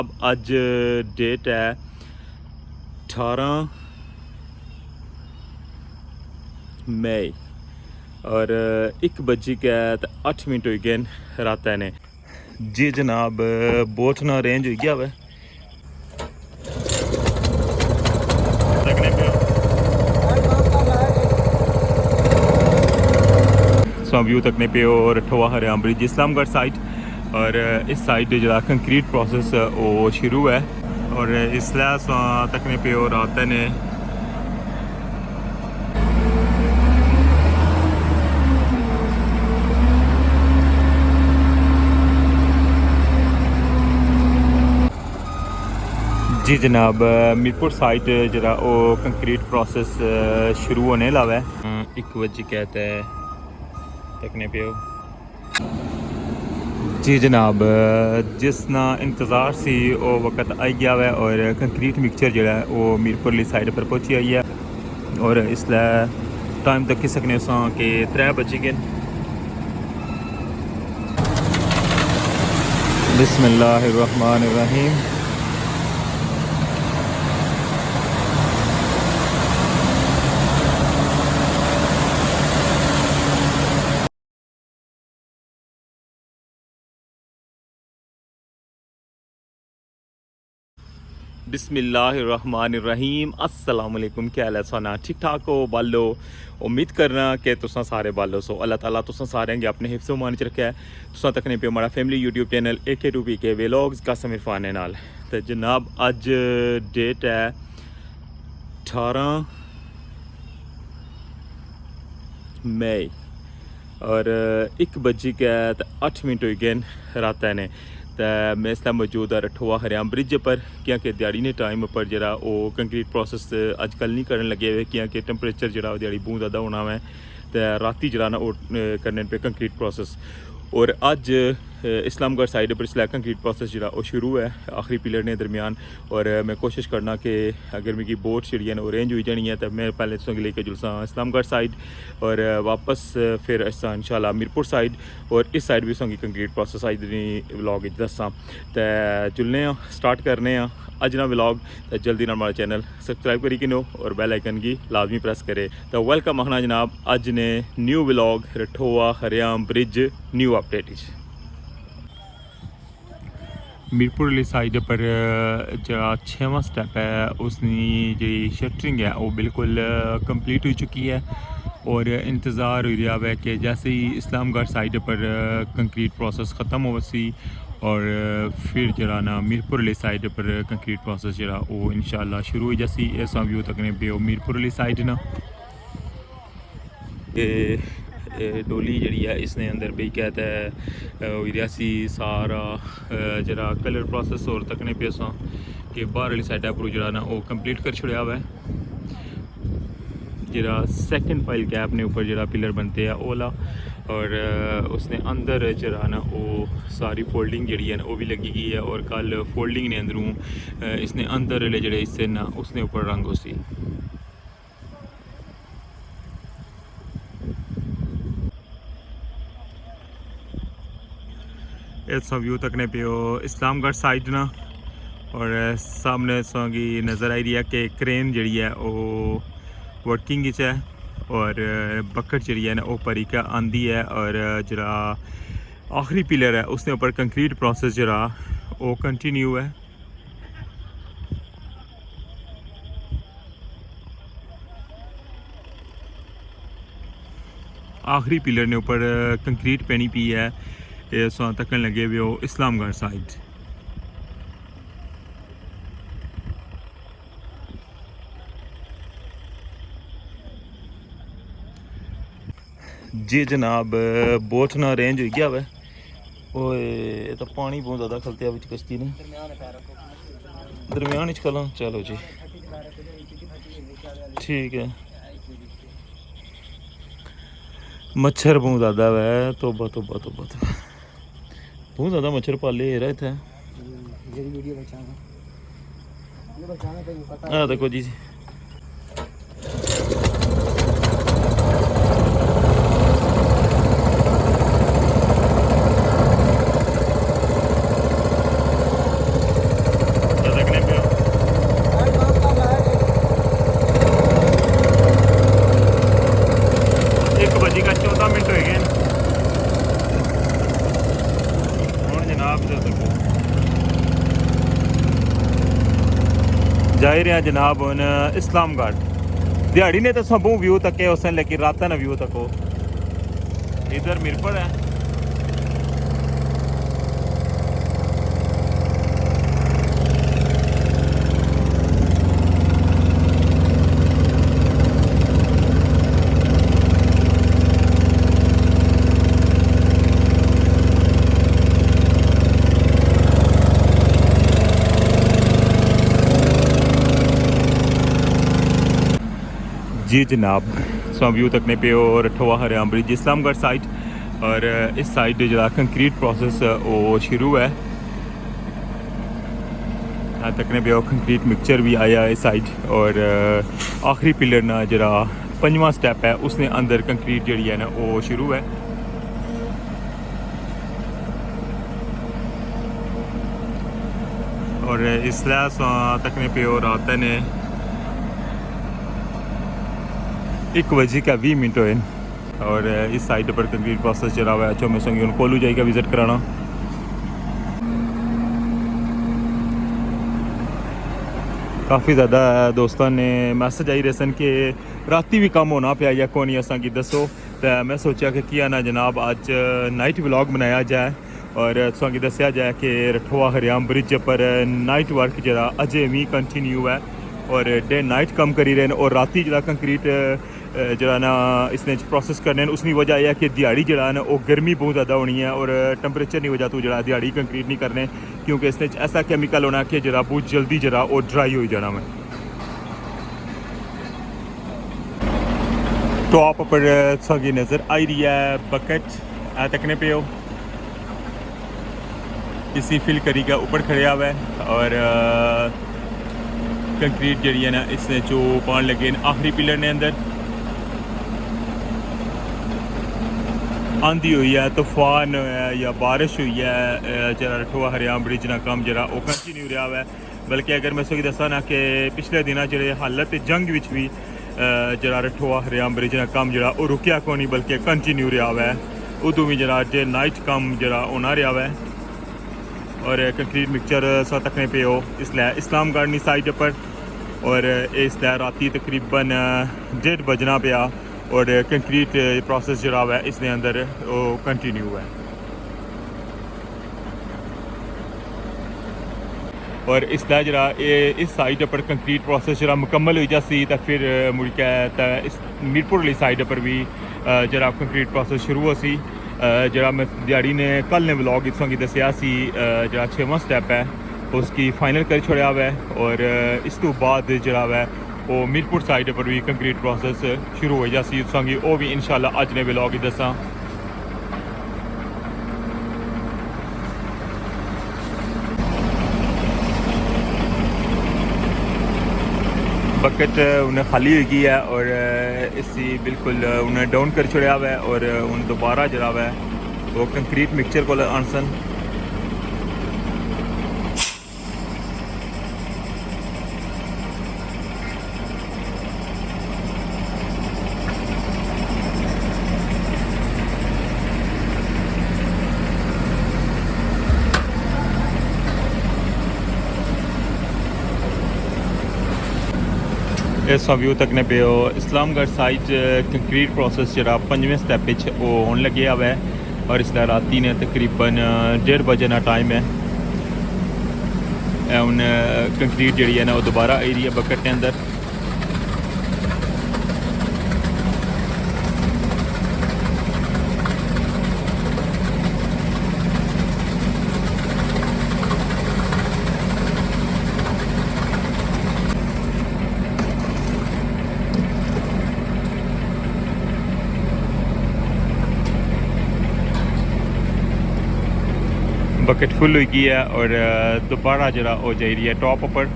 अब अज डेट है 18 मई और 1 बजी के 8 मिनट हो गए रात ने। जी जनाब बोट ना अरेंज हो गया वै व्यू तकने पे और ठवा हरियाम ब्रिज इस्लामगढ़ साइड और इस साइड जो कंक्रीट प्रोसेस वो शुरू है और इसलिए तकने पे और आते ने जी जनाब मीरपुर साइड जरा वो कंक्रीट प्रोसेस शुरू होने लगा है 1 बजे कहते हैं तकने पे जी जनाब जिसना इंतज़ार सी वो वक्त आई गया है और कंक्रीट मिक्सचर जो है वो मीरपुर साइड पर पहुंची आई है और इसलिए टाइम तक सकने कि 3 बजे गए। बिस्मिल्लाहिर्रहमानिर्रहीम। बिस्मिल्लाहिर्रहमानिर्रहीम। अस्सलाम वालेकुम। क्या हाल है सोना? ठीक ठाक हो बालो? उम्मीद करना कि तुसा सारे बालो सो। अल्लाह ताला तुसा सारे गे अपने हिफ्ज़ मान च रखा है। तुसा तकने पे हमारा family YouTube channel AK2PK vlogs का समीर फाने नाल। तो जनाब अज डेट है 18 मई और 1 बजी के 8 मिनट हो गए रात ने। तो मैं इसलिए मौजूद है रठवा हरियाम ब्रिज पर क्योंकि दिहाड़ी ने टाइम पर जरा वो कंक्रीट प्रोसेस अजकल नहीं करने लगे हुए क्योंकि टैंपरेचर जरा दिहाड़ी बहुत ज़्यादा होना है तो राती जरा ना वो करने पे कंक्रीट प्रोसेस और अज इस्लामगढ़ साइड पर इसलिए कंक्रीट प्रोसेस जरा वो शुरू है आखिरी पिलर ने दरमियान और मैं कोशिश करना कि अगर मेरी बोट जी अरेंज हुई जानी है तो मैं पहले तुसें लेके जुलसा इस्लामगढ़ साइड और वापस फिर असा इंशाल्लाह मीरपुर साइड और इस साइड भी तुसें कंक्रीट प्रोसेस अज दी व्लॉग दसा तो जुलने स्टार्ट करने अज ना व्लॉग तो जल्दी ना हमारा चैनल सबसक्राइब करी किनो और बेल आइकन की लाजमी प्रेस करे। तो वेलकम आखना जनाब अज ने new vlog Rathoa Haryam bridge new update. Mirpur वाली साइड पर जो 6वां स्टेप है उसकी जी शटरिंग है वो बिल्कुल कंप्लीट हो चुकी है और इंतज़ार हो रहा है कि जैसे ही इस्लामगढ़ साइड पर कंक्रीट प्रोसेस ख़त्म हो सी और फिर जरा ना मीरपुर वाली साइड पर कंक्रीट प्रोसेस जरा वो इंशाल्लाह शुरू हो जैसी ऐसा व्यू तकने पे मीरपुर वाली साइड ना डोली जी है इसने अंदर भी कहता है रियासी सारा जरा कलर प्रोसेस और तकने पे असा कि बाहर वाली साइड पर जरा ना वो कंप्लीट कर छुड़िया हुआ है जरा सेकंड पाइल गैप ने ऊपर जरा पिलर बनते हैं ओला और उसने अंदर जरा ना वो सारी फोल्डिंग जी है ना वो भी लगी गई है और कल फोल्डिंग ने अंदरों इसने अंदर वाले जड़े हिस्से ना उसने ऊपर रंग हो सी ऐसा व्यू तकने पे इस्लामगढ़ साइड ना और सामने सोंगी नज़र आई रही है कि क्रेन जी है वो वर्किंग है और बकेट जी है ना वो परी का आंदी है और जरा आखिरी पिलर है उसने ऊपर कंक्रीट प्रोसेस जरा वो कंटिन्यू है। आखिरी पिलर ने ऊपर कंक्रीट पैनी पी है सो तकन लगे हुए हो इस्लामगढ़ साइड। जी जनाब बोट ना अरेंज हो गया वै ओए तो पानी बहुत ज़्यादा खलते हैं कश्ती ने दरमियान खला चलो जी ठीक है। मच्छर बहुत ज़्यादा है तोबा तोबा तोबा तो बहुत ज़्यादा मच्छर पाले रहे थे देखो जी जाई रहे हैं जनाब हूँ इस्लामगढ़। दिहाड़ी ने तो सबू व्यू तके उस लेकिन रात ना व्यू तको इधर मीरपुर है। जी जनाब व्यू तकने पे और ठवा हरियाम ब्रिज इस्लामगढ़ साइड और इस साइड जरा कंक्रीट प्रोसेस वो शुरू है तकने पे कंक्रीट मिक्सचर भी आया है इस साइड और आखिरी पिलर ना जरा 5वां स्टेप है उसने अंदर कंक्रीट जड़ी है ना वो शुरू है। और इसलिए तकने पे और आते ने 1:20 हुए और इस साइड पर कंक्रीट प्रोसेस चला हुआ है। अच्छा मैं संगी उन कोलू जाएगा विजिट कराना। काफ़ी ज़्यादा दोस्तों ने मैसेज आई रहे सन कि राती भी कम होना पाया या कौन असा की दसो तो मैं सोचा कि किया ना जनाब आज नाइट व्लॉग बनाया जाए और तुसा दसिया जाए कि रठवा हरियाम ब्रिज पर नाइट वर्क जरा अजे भी कंटिन्यू है और डे नाइट कम करी रहे हैं और राती जरा कंक्रीट जरा ना इसने प्रोसेस करने उसकी वजह यह है कि दिहाड़ी जरा ना वो गर्मी बहुत ज़्यादा होनी है और टैंपरेचर नहीं वजह तो जरा दिहाड़ी कंक्रीट नहीं करने क्योंकि इसने ऐसा केमिकल होना कि जरा बहुत जल्दी जरा वो ड्राई हो जाना मैं। टॉप पर सगी नज़र आई रही है बकेट तकने पे हो इसी फिल करी का ऊपर खड़े हुआ है और कंक्रीट जड़ी है ना इसने जो पान लगे आखिरी पिलर ने अंदर आंधी हुई है तूफान या बारिश हुई है जरा रठवा हरियाम ब्रिज ना काम जरा वो कंटिन्यू रहा है। बल्कि अगर मैं सही दसा ना कि पिछले दिन जो हालत जंग विच भी जरा रठवा हरियाम ब्रिज ना काम जरा वो रुकिया को नहीं बल्कि कंटिन्यू रहा है उदू भी जरा जे नाइट कम जरा होना रहा है और कंक्रीट मिक्सचर सा तकने पे हो इसलिए इस्लामगढ़ साइड पर और इसलिए राती तकरीबन 1:30 बजना पाया और कंक्रीट प्रोसेस जरा है इसने अंदर वो कंटिन्यू है। और इसलिए जरा इस साइड पर कंक्रीट प्रोसेस जरा मुकम्मल हो जासी तो फिर मुड़ के इस मीरपुर वाली साइड पर भी जरा कंक्रीट प्रोसेस शुरू हो सी जरा मैं दिहाड़ी ने कल ने व्लॉग इस की दसिया सी जरा 6वां स्टेप है उसकी फाइनल कर छोड़ा हुआ है और इस तो बाद जरा है वो मीरपुर साइड पर भी कंक्रीट प्रोसेस शुरू हो जासी संगी वो भी इंशाल्लाह अज ने व्लॉग ही दसा। बकेट उन्हें खाली हो गई है और इसी बिल्कुल उन्हें डाउन कर छोड़ा हुआ है और उन्हें दोबारा जरा हुआ है वो कंक्रीट मिक्सचर को आनसन इस व्यू तकने पे इस्लामगढ़ साइड कंक्रीट प्रोसेस जरा 5वें स्टेप वो होने लगे हुआ है और इसलिए राती ने तकरीबन 1:30 बजे ना टाइम है हूँ कंक्रीट जी है ना वो दोबारा आई रही है बकेट के अंदर। बकेट फुल हो गई है और दोबारा जरा हो जा रही है टॉप पर।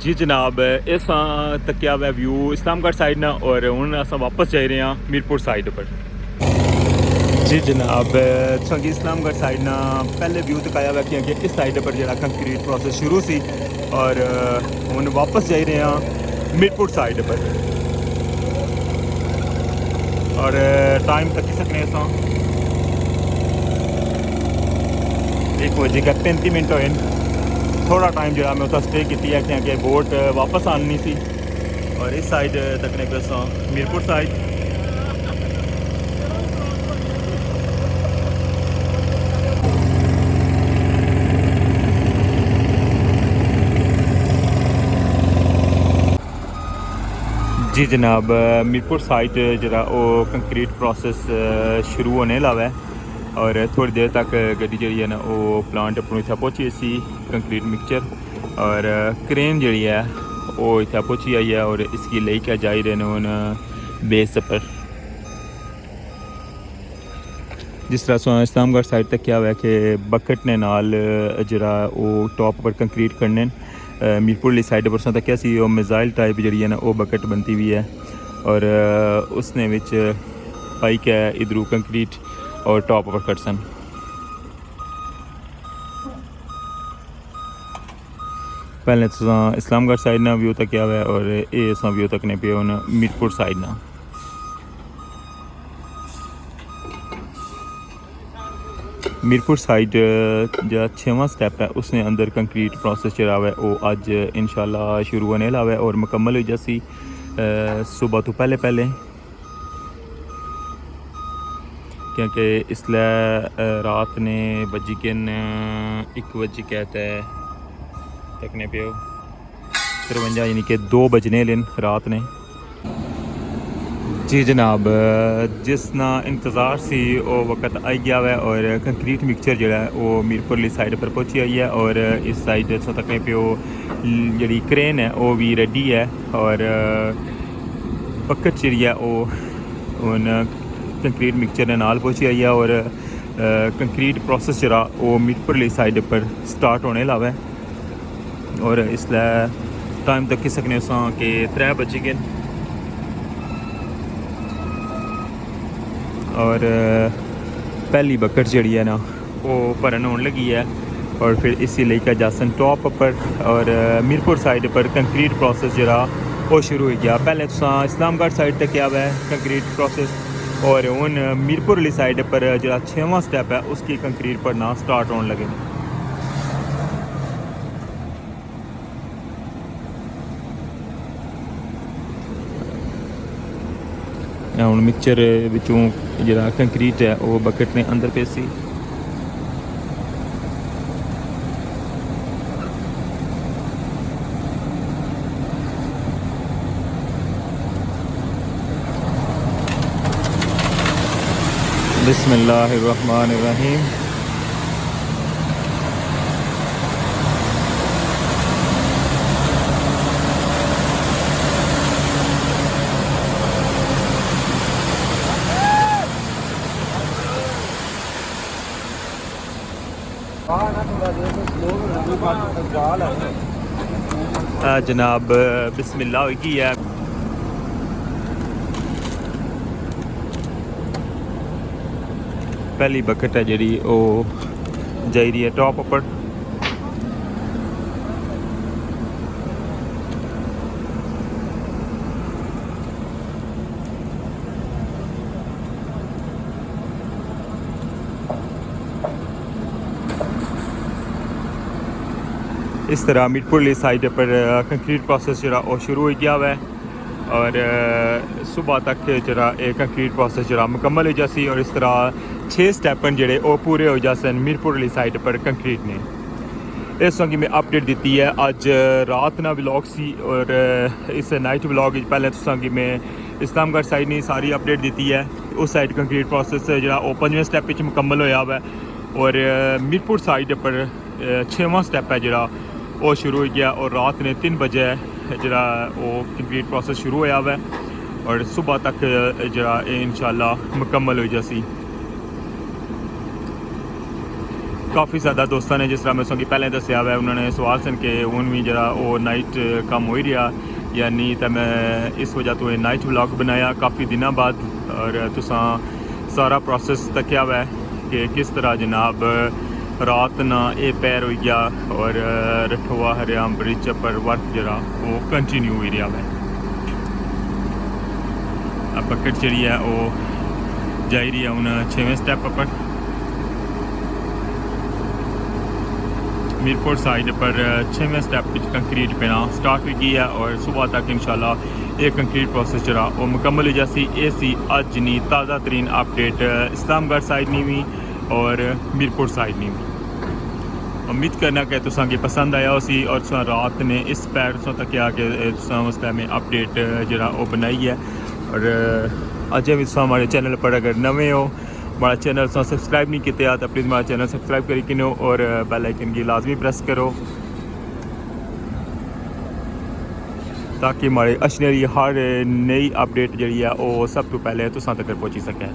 जी जी जनाब, इस तकिया हुआ व्यू इस्लामगढ़ साइड ना और हूँ अस वापस जा रहे हैं मीरपुर साइड पर। जी जनाब, संगी इस्लामगढ़ साइड ना पहले व्यू दिखाया हुआ क्योंकि इस साइड पर जो कंक्रीट प्रोसेस शुरू सी और हूँ वापस जा रहे हैं मीरपुर साइड पर और टाइम तक सकने 1:35 होए। थोड़ा टाइम जो मैं उत्थे स्टे की है क्योंकि बोट वापस आनी सी और इस साइड तकने पे मीरपुर साइड। जी जनाब, मीरपुर साइड जरा वो कंक्रीट प्रोसेस शुरू होने लगा है और थोड़ी देर तक गड्डी जी है ना वो प्लांट अपने इतना पहुँची सी कंक्रीट मिक्सचर और क्रेन जी है वो इतना पहुँची आई है और इसकी लेके जा रहे हैं हूँ बेस पर। जिस तरह से इस्लामगढ़ साइड तक क्या हुआ है कि बकेट ने नाल जरा वो टॉप पर कंक्रीट करने मीरपुर साइड पर तक क्या सी वो मिज़ाइल टाइप जी है ना वो बकेट बनती हुई है और उसने विच पाई क्या इधरू कंक्रीट और टॉप पर कट सन। पहले तो इस्लामगढ़ साइड ना व्यू तक क्या हुआ है और ये व्यू तक ने पे हूँ मीरपुर साइड ना। मीरपुर साइड जो 6वां स्टैप है उसने अंदर कंक्रीट प्रोसेस चला हुआ है वो अज इंशाल्लाह शुरू होने लगा है और मुकम्मल हो जासी सुबह तो पहले क्योंकि इसलिए रात ने बजी के 1 बजे कहता है तकने पे 53 यानी कि 2 बजने लेन रात ने। जी जनाब, जिसना इंतज़ार सी वो वक्त आई गया है और कंक्रीट मिक्सचर जो है वो मीरपुर साइड पर पहुंची आई है और इस साइड तकने पे वो जी क्रेन है वो भी रेडी है और बकेट जी है वो उन कंक्रीट मिक्सचर ने नाल पहुंची आई है और कंक्रीट प्रोसेस जरा वो मीरपुर साइड पर स्टार्ट होने लगा है और इसलिए टाइम तक सकने कि 3 बज गए और पहली बकेट जी है ना वो भरन होने लगी है और फिर इसी लेकर जासन टॉप पर और मीरपुर साइड पर कंक्रीट प्रोसेस जरा वो शुरू हो गया। पहले तो इस्लामगढ़ साइड तक क्या हुआ है कंक्रीट प्रोसेस और हूँ मीरपुर साइड पर जरा 6वां स्टैप है उसकी कंक्रीट पर ना स्टार्ट होने लगे। हूँ मिक्सचर विचों जरा कंक्रीट है वो बकेट ने अंदर पेसी। बिस्मिल्लाहिर्रहमानिर्रहीम। जनाब बिस्मिल्लाह होगी है। पहली बकेट है जी वो जा रही है टॉप पर इस तरह मीरपुर साइड पर कंक्रीट प्रोसेस जरा वो शुरू हो गया हुआ है और सुबह तक जरा एक कंक्रीट प्रोसेस जरा मुकम्मल हो जासी और इस तरह 6 स्टैपन जड़े वो पूरे हो जासन मीरपुर साइड पर कंक्रीट ने। इस संगी में अपडेट दी है अज रात ना व्लॉग सी और इस नाइट व्लॉग पहले तो संगी में इस्लामगढ़ साइड ने सारी अपडेट दी है। उस साइड कंक्रीट प्रोसेस जरा वो 5वें स्टैप मुकम्मल होया हुआ है और मीरपुर साइड पर 6वां स्टैप है जरा वो शुरू हो गया और रात ने 3 बजे जरा वो कंक्रीट प्रोसेस शुरू होया हुआ है और सुबह तक जरा इंशाल्लाह मुकम्मल हो जासी। काफ़ी ज़्यादा दोस्तों ने जिस तरह मैं तुसेंगी पहले दस्या हुआ उन्होंने सवाल सन कि हूँ भी जरा वो नाइट कम हो ही रहा या नहीं, तो मैं इस वजह तो नाइट व्लॉग बनाया काफ़ी दिनों बाद और तुसा सारा प्रोसेस तकिया हुआ है कि किस तरह जनाब रात ना ये पैर हो गया और रठवा हरियाम ब्रिज पर वर्क जरा वो कंटिन्यू हो रहा है। अब बकेट जी है वो जा रही है हूँ 6वें स्टैप पर मीरपुर साइड पर 6वें स्टैप कंक्रीट पेना स्टार्ट हुई है और सुबह तक इंशाल्लाह ये कंक्रीट प्रोसेस जरा वो मुकम्मल हो जासी। ये सी अज नी ताज़ा तरीन अपडेट इस्लामगढ़ साइड नहीं हुई और मीरपुर साइड नहीं हुई। उम्मीद करना कि तुसा की पसंद आया उसी और तुसा रात ने इस पैर तक आके तुसा उस टाइम में अपडेट जरा वो बनाई है। और अजय भी तुसा हमारे चैनल पर अगर नवे हो हमारा चैनल सब्सक्राइब नहीं किया तो प्लीज़ हमारा चैनल सब्सक्राइब करी किनो और बेल आइकन की लाजमी प्रेस करो ताकि हमारे अशनरी हर नई अपडेट जी है वो सब तो पहले तुसा तक पहुँची सके।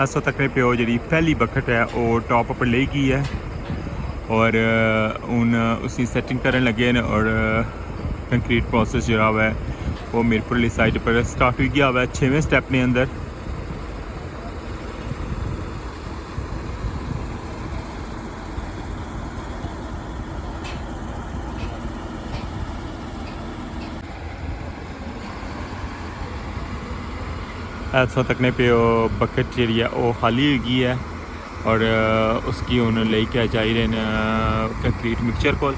इस वक्त तक प्यो जी पहली बकेट है वो टॉप पर ले गई है और हूँ उसी सैटिंग करन लगे न और कंक्रीट प्रोसेस जरा हुआ है वो मीरपुर वाली साइड पर स्टार्ट हो गया हुआ है 6वें स्टेप ने अंदर। इस वक्त तक ने पे बकेट जी है वो खाली हो गई है और उसकी हूँ लेके जा रहे हैं कंक्रीट मिक्सचर को।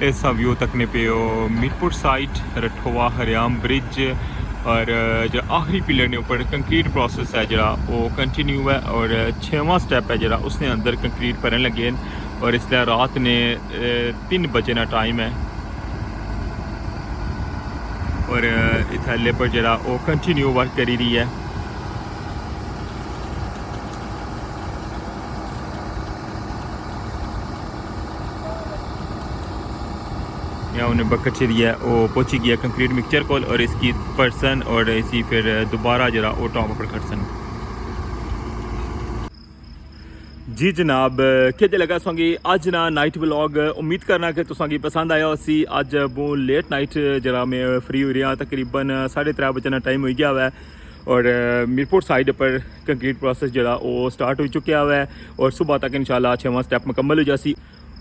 इस व्यू तक ने पे मीरपुर साइड रठवा हरियाम ब्रिज और जो आखिरी पिलर ने ऊपर कंक्रीट प्रोसेस है जरा वो कंटिन्यू है और 6वां स्टेप है जरा उसने अंदर कंक्रीट भरन लगे और इसलिए रात ने 3 बजे ना टाइम है और इतना लेबर जरा वो कंटिन्यू वर्क करी रही है। उन्हें बकेट से दिया वो पहुँची गया कंक्रीट मिक्सचर को और इसकी पर्सन और इसी फिर दोबारा जरा वो टॉप पर खड़सन। जी जनाब क्या लगा सोंगी अज ना नाइट व्लॉग उम्मीद करना कि तुसांगी पसंद आया उसी अज वो लेट नाइट जरा मैं फ्री हो रहा तकरीबन 3:30 बजे ना टाइम हो गया हुआ है और मीरपुर साइड पर कंक्रीट प्रोसेस जरा वो स्टार्ट हो चुका हुआ है और सुबह तक इंशाल्लाह 6वां स्टेप मुकम्मल हो जासी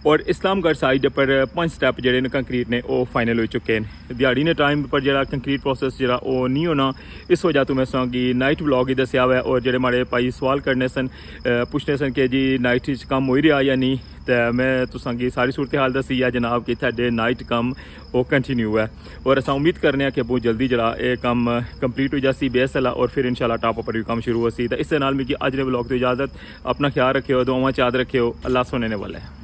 और इस्लामगढ़ साइड पर 5 स्टेप जड़े ने कंक्रीट ने वो फाइनल हो चुके हैं। दिहाड़ी ने टाइम पर जरा कंक्रीट प्रोसेस जरा वो नहीं होना इस वजह तो मैं कि नाइट व्लॉग ही दसिया हुआ है और जेडे माड़े भाई सवाल करने सन पुछने सन कि जी नाइट कम हो रहा या नहीं तो मैं तुसांगी सारी सूरत हाल दसी है जनाब कि साढ़े नाइट कम वो कंटिन्यू है और अस उम्मीद करने कि बहुत जल्दी जरा ये कम कंप्लीट हो जासी बेसला और फिर इंशाल्लाह टॉप पर भी काम शुरू हो सी। तो इस नाल मिगी अज दे व्लॉग तो इजाज़त अपना ख्याल रखियो दुआवां चाद रखियो अल्लाह सुनने वाला है।